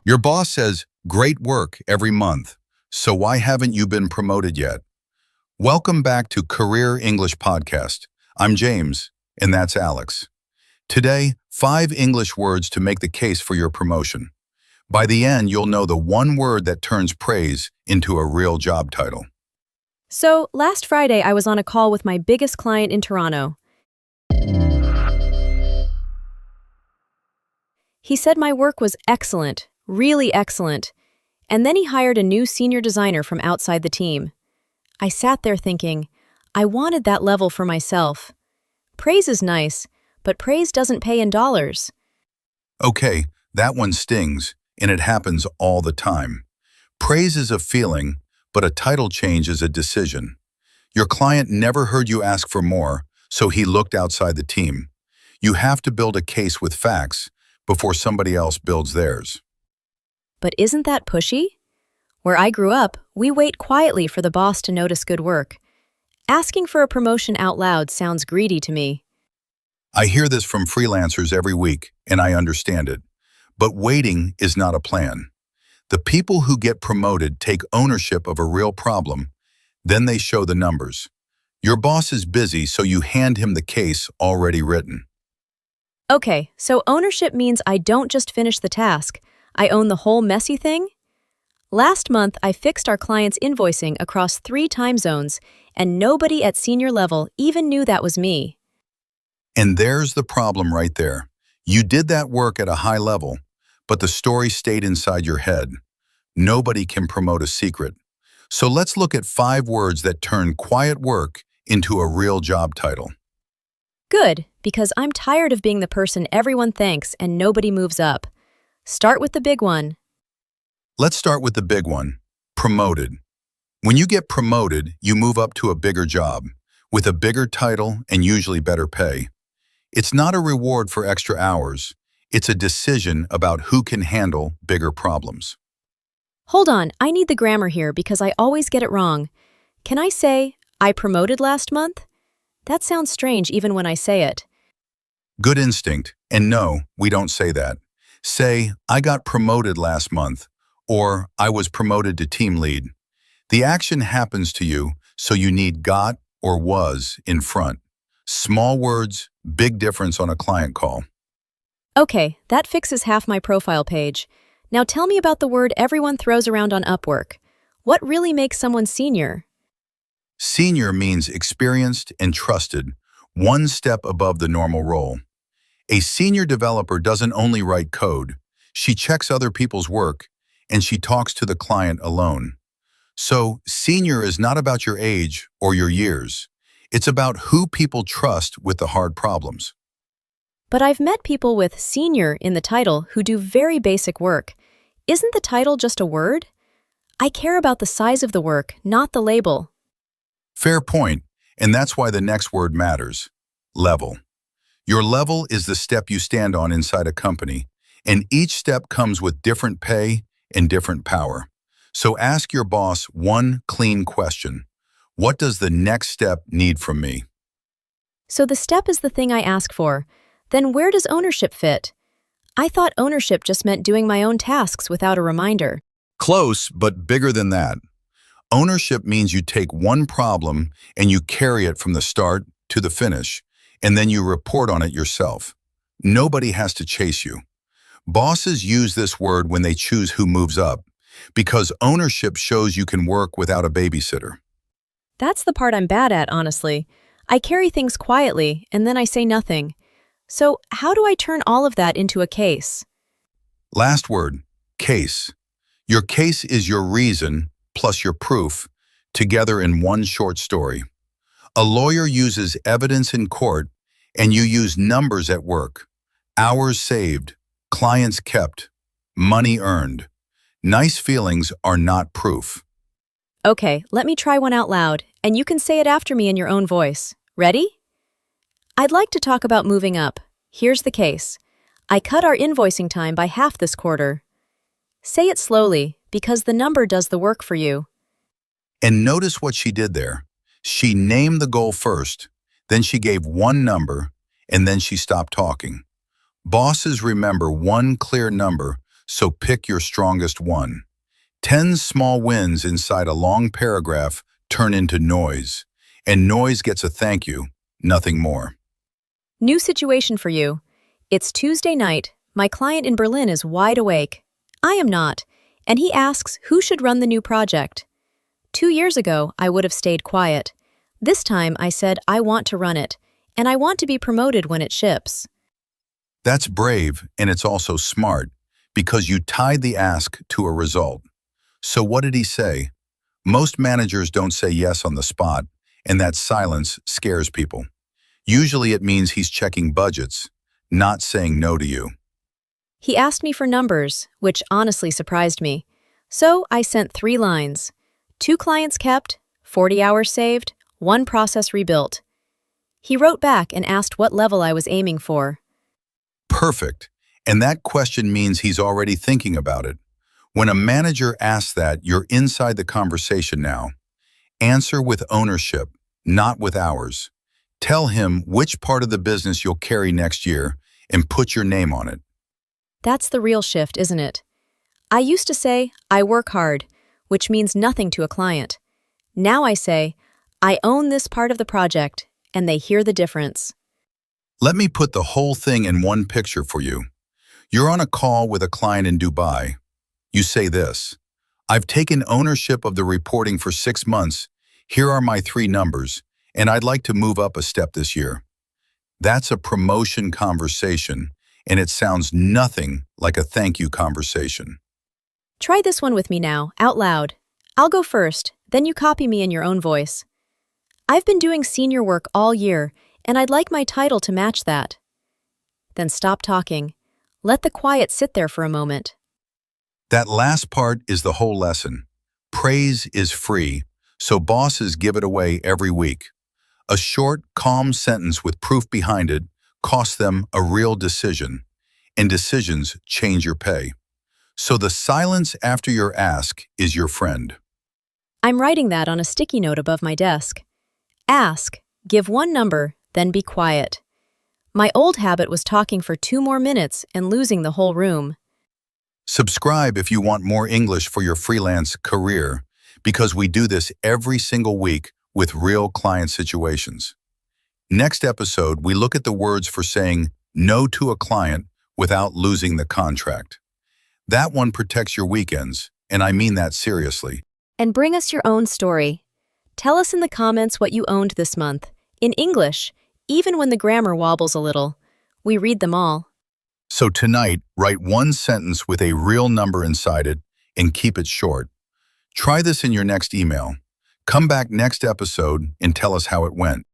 Your boss says, "Great work every month, so why haven't you been promoted yet?" Welcome back to Career English Podcast. I'm James, and that's Alex. Today, 5 English words to make the case for your promotion. By the end, you'll know the one word that turns praise into a real job title. So, last Friday I was on a call with my biggest client in Toronto. He said my work was excellent, really excellent, and then he hired a new senior designer from outside the team. I sat there thinking, I wanted that level for myself. Praise is nice, but praise doesn't pay in dollars. Okay, that one stings, and it happens all the time. Praise is a feeling, but a title change is a decision. Your client never heard you ask for more, so he looked outside the team. You have to build a case with facts before somebody else builds theirs. But isn't that pushy? Where I grew up, we wait quietly for the boss to notice good work. Asking for a promotion out loud sounds greedy to me. I hear this from freelancers every week, and I understand it. But waiting is not a plan. The people who get promoted take ownership of a real problem, then they show the numbers. Your boss is busy, so you hand him the case already written. Okay, so ownership means I don't just finish the task, I own the whole messy thing? Last month, I fixed our client's invoicing across 3 time zones, and nobody at senior level even knew that was me. And there's the problem right there. You did that work at a high level, but the story stayed inside your head. Nobody can promote a secret. So let's look at 5 words that turn quiet work into a real job title. Good, because I'm tired of being the person everyone thanks and nobody moves up. Start with the big one. Let's start with the big one, promoted. When you get promoted, you move up to a bigger job, with a bigger title and usually better pay. It's not a reward for extra hours. It's a decision about who can handle bigger problems. Hold on, I need the grammar here because I always get it wrong. Can I say, I promoted last month? That sounds strange even when I say it. Good instinct, and no, we don't say that. Say, I got promoted last month, or I was promoted to team lead. The action happens to you, so you need got or was in front. Small words, big difference on a client call. Okay, that fixes half my profile page. Now tell me about the word everyone throws around on Upwork. What really makes someone senior? Senior means experienced and trusted, one step above the normal role. A senior developer doesn't only write code, she checks other people's work, and she talks to the client alone. So, senior is not about your age or your years. It's about who people trust with the hard problems. But I've met people with senior in the title who do very basic work. Isn't the title just a word? I care about the size of the work, not the label. Fair point, and that's why the next word matters. Level. Your level is the step you stand on inside a company, and each step comes with different pay and different power. So ask your boss one clean question. What does the next step need from me? So the step is the thing I ask for. Then where does ownership fit? I thought ownership just meant doing my own tasks without a reminder. Close, but bigger than that. Ownership means you take one problem and you carry it from the start to the finish, and then you report on it yourself. Nobody has to chase you. Bosses use this word when they choose who moves up, because ownership shows you can work without a babysitter. That's the part I'm bad at, honestly. I carry things quietly, and then I say nothing. So how do I turn all of that into a case? Last word, case. Your case is your reason plus your proof together in one short story. A lawyer uses evidence in court, and you use numbers at work. Hours saved, clients kept, money earned. Nice feelings are not proof. Okay, let me try one out loud, and you can say it after me in your own voice. Ready? I'd like to talk about moving up. Here's the case. I cut our invoicing time by half this quarter. Say it slowly, because the number does the work for you. And notice what she did there. She named the goal first, then she gave one number, and then she stopped talking. Bosses remember one clear number, so pick your strongest one. 10 small wins inside a long paragraph turn into noise, and noise gets a thank you, nothing more. New situation for you. It's Tuesday night. My client in Berlin is wide awake. I am not, and he asks who should run the new project. 2 years ago, I would have stayed quiet. This time, I said I want to run it, and I want to be promoted when it ships. That's brave, and it's also smart, because you tied the ask to a result. So what did he say? Most managers don't say yes on the spot, and that silence scares people. Usually it means he's checking budgets, not saying no to you. He asked me for numbers, which honestly surprised me. So I sent 3 lines. 2 clients kept, 40 hours saved, 1 process rebuilt. He wrote back and asked what level I was aiming for. Perfect. And that question means he's already thinking about it. When a manager asks that, you're inside the conversation now. Answer with ownership, not with hours. Tell him which part of the business you'll carry next year and put your name on it. That's the real shift, isn't it? I used to say, I work hard, which means nothing to a client. Now I say, I own this part of the project, and they hear the difference. Let me put the whole thing in one picture for you. You're on a call with a client in Dubai. You say this, I've taken ownership of the reporting for 6 months. Here are my 3 numbers, and I'd like to move up a step this year. That's a promotion conversation, and it sounds nothing like a thank you conversation. Try this one with me now, out loud. I'll go first, then you copy me in your own voice. I've been doing senior work all year, and I'd like my title to match that. Then stop talking. Let the quiet sit there for a moment. That last part is the whole lesson. Praise is free, so bosses give it away every week. A short, calm sentence with proof behind it costs them a real decision, and decisions change your pay. So the silence after your ask is your friend. I'm writing that on a sticky note above my desk. Ask, give 1 number, then be quiet. My old habit was talking for 2 more minutes and losing the whole room. Subscribe if you want more English for your freelance career, because we do this every single week with real client situations. Next episode, we look at the words for saying no to a client without losing the contract. That one protects your weekends, and I mean that seriously. And bring us your own story. Tell us in the comments what you owned this month, in English, even when the grammar wobbles a little. We read them all. So tonight, write 1 sentence with a real number inside it and keep it short. Try this in your next email. Come back next episode and tell us how it went.